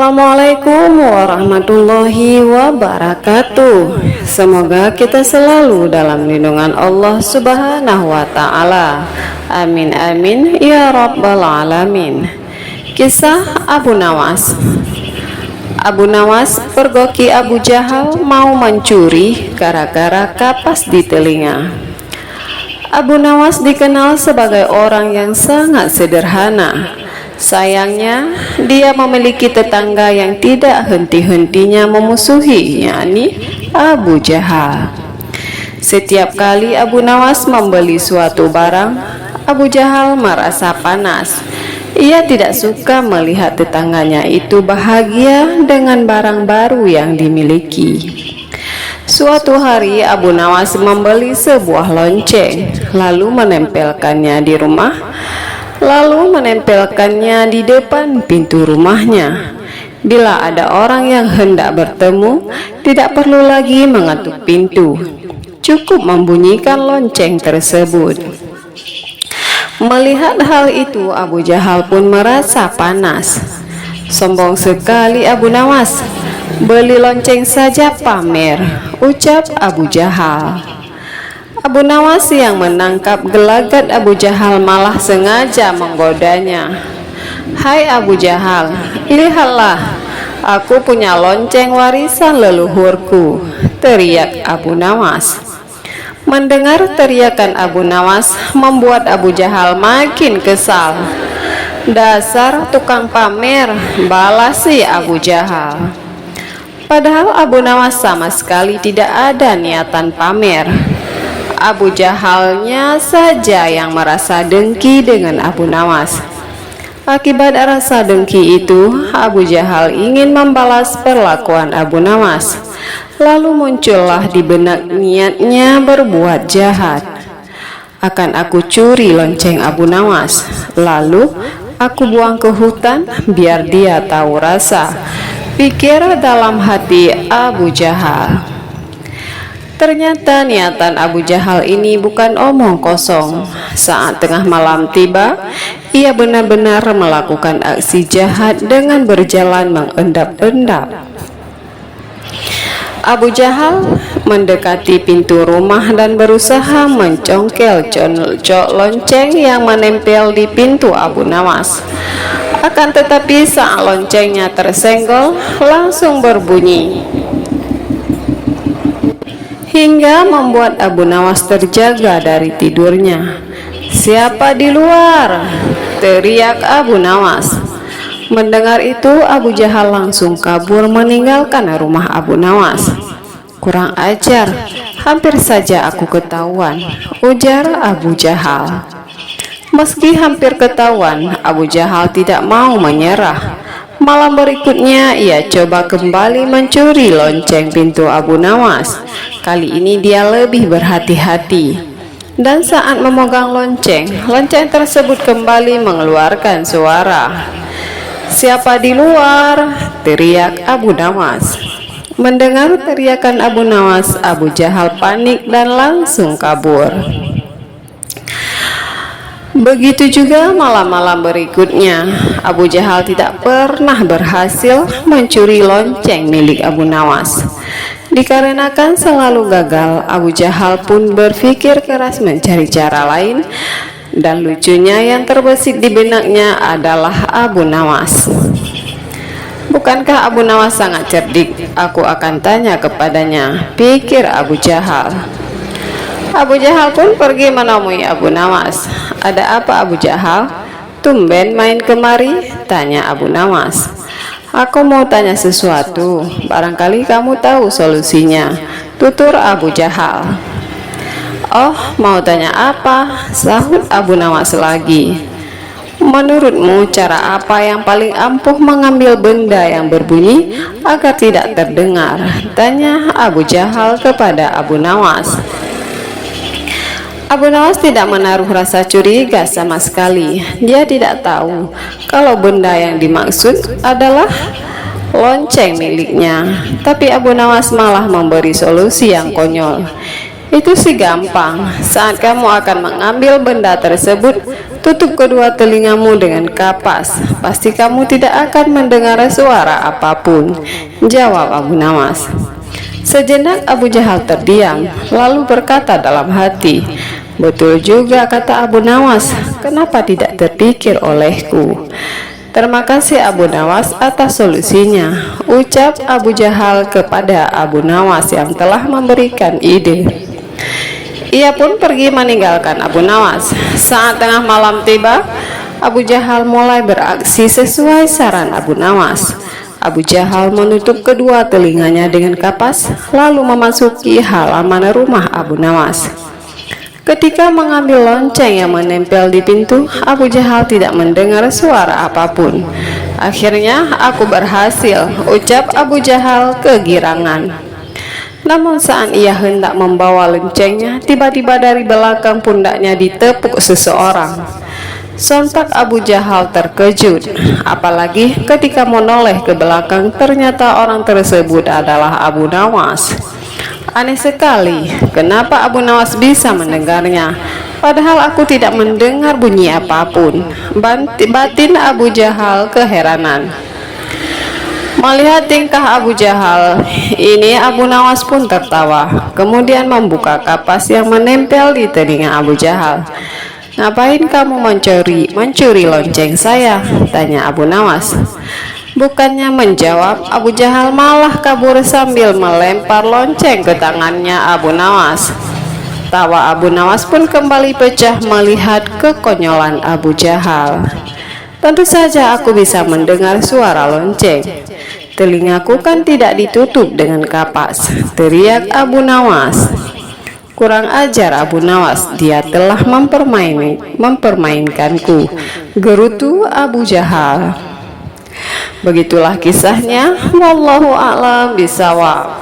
Assalamualaikum warahmatullahi wabarakatuh. Semoga kita selalu dalam lindungan Allah Subhanahu wa Ta'ala. Amin amin ya rabbal alamin. Kisah Abu Nawas. Abu Nawas pergoki Abu Jahal mau mencuri gara-gara kapas di telinga. Abu Nawas dikenal sebagai orang yang sangat sederhana. Sayangnya, dia memiliki tetangga yang tidak henti-hentinya memusuhi, yakni Abu Jahal. Setiap kali Abu Nawas membeli suatu barang, Abu Jahal merasa panas. Ia tidak suka melihat tetangganya itu bahagia dengan barang baru yang dimiliki. Suatu hari Abu Nawas membeli sebuah lonceng, lalu menempelkannya di depan pintu rumahnya. Bila ada orang yang hendak bertemu, tidak perlu lagi mengetuk pintu, cukup membunyikan lonceng tersebut. Melihat hal itu, Abu Jahal pun merasa panas. Sombong sekali Abu Nawas, beli lonceng saja pamer, ucap Abu Jahal. Abu Nawas yang menangkap gelagat Abu Jahal malah sengaja menggodanya. Hai Abu Jahal, lihatlah, aku punya lonceng warisan leluhurku, teriak Abu Nawas. Mendengar teriakan Abu Nawas membuat Abu Jahal makin kesal. Dasar tukang pamer, balas si Abu Jahal. Padahal Abu Nawas sama sekali tidak ada niatan pamer. Abu Jahalnya saja yang merasa dengki dengan Abu Nawas. Akibat rasa dengki itu, Abu Jahal ingin membalas perlakuan Abu Nawas. Lalu muncullah di benak niatnya berbuat jahat. Akan aku curi lonceng Abu Nawas, lalu aku buang ke hutan biar dia tahu rasa, pikir dalam hati Abu Jahal. Ternyata niatan Abu Jahal ini bukan omong kosong. Saat tengah malam tiba, ia benar-benar melakukan aksi jahat dengan berjalan mengendap-endap. Abu Jahal mendekati pintu rumah dan berusaha mencongkel lonceng yang menempel di pintu Abu Nawas. Akan tetapi saat loncengnya tersenggol, langsung berbunyi hingga membuat Abu Nawas terjaga dari tidurnya. Siapa di luar? Teriak Abu Nawas. Mendengar itu, Abu Jahal langsung kabur meninggalkan rumah Abu Nawas. Kurang ajar, hampir saja aku ketahuan, ujar Abu Jahal. Meski hampir ketahuan, Abu Jahal tidak mau menyerah. Malam berikutnya, ia coba kembali mencuri lonceng pintu Abu Nawas. Kali ini dia lebih berhati-hati. Dan saat memegang lonceng tersebut kembali mengeluarkan suara. Siapa di luar? Teriak Abu Nawas. Mendengar teriakan Abu Nawas, Abu Jahal panik dan langsung kabur. Begitu juga malam-malam berikutnya, Abu Jahal tidak pernah berhasil mencuri lonceng milik Abu Nawas. Dikarenakan selalu gagal, Abu Jahal pun berpikir keras mencari cara lain. Dan lucunya yang terbesit di benaknya adalah Abu Nawas. Bukankah Abu Nawas sangat cerdik? Aku akan tanya kepadanya, pikir Abu Jahal. Abu Jahal pun pergi menemui Abu Nawas. Ada apa Abu Jahal? Tumben main kemari? Tanya Abu Nawas. Aku mau tanya sesuatu, barangkali kamu tahu solusinya, tutur Abu Jahal. Oh, mau tanya apa? Sahut Abu Nawas lagi. Menurutmu cara apa yang paling ampuh mengambil benda yang berbunyi agar tidak terdengar? Tanya Abu Jahal kepada Abu Nawas. Abu Nawas tidak menaruh rasa curiga sama sekali. Dia tidak tahu kalau benda yang dimaksud adalah lonceng miliknya. Tapi Abu Nawas malah memberi solusi yang konyol. Itu sih gampang. Saat kamu akan mengambil benda tersebut, tutup kedua telingamu dengan kapas. Pasti kamu tidak akan mendengar suara apapun, jawab Abu Nawas. Sejenak Abu Jahal terdiam, lalu berkata dalam hati, betul juga kata Abu Nawas, kenapa tidak terpikir olehku? Terima kasih Abu Nawas atas solusinya, ucap Abu Jahal kepada Abu Nawas yang telah memberikan ide. Ia pun pergi meninggalkan Abu Nawas. Saat tengah malam tiba, Abu Jahal mulai beraksi sesuai saran Abu Nawas. Abu Jahal menutup kedua telinganya dengan kapas, lalu memasuki halaman rumah Abu Nawas. Ketika mengambil lonceng yang menempel di pintu, Abu Jahal tidak mendengar suara apapun. Akhirnya aku berhasil, ucap Abu Jahal kegirangan. Namun saat ia hendak membawa loncengnya, tiba-tiba dari belakang pundaknya ditepuk seseorang. Sontak Abu Jahal terkejut, apalagi ketika menoleh ke belakang ternyata orang tersebut adalah Abu Nawas. Aneh sekali, kenapa Abu Nawas bisa mendengarnya, padahal aku tidak mendengar bunyi apapun. Batin Abu Jahal keheranan. Melihat tingkah Abu Jahal ini, Abu Nawas pun tertawa, kemudian membuka kapas yang menempel di telinga Abu Jahal. Ngapain kamu mencuri lonceng saya? Tanya Abu Nawas. Bukannya menjawab, Abu Jahal malah kabur sambil melempar lonceng ke tangannya Abu Nawas. Tawa Abu Nawas pun kembali pecah melihat kekonyolan Abu Jahal. Tentu saja aku bisa mendengar suara lonceng. Telingaku kan tidak ditutup dengan kapas, teriak Abu Nawas. Kurang ajar Abu Nawas, dia telah mempermainkanku, gerutu Abu Jahal. Begitulah kisahnya, wallahu a'lam bishawab.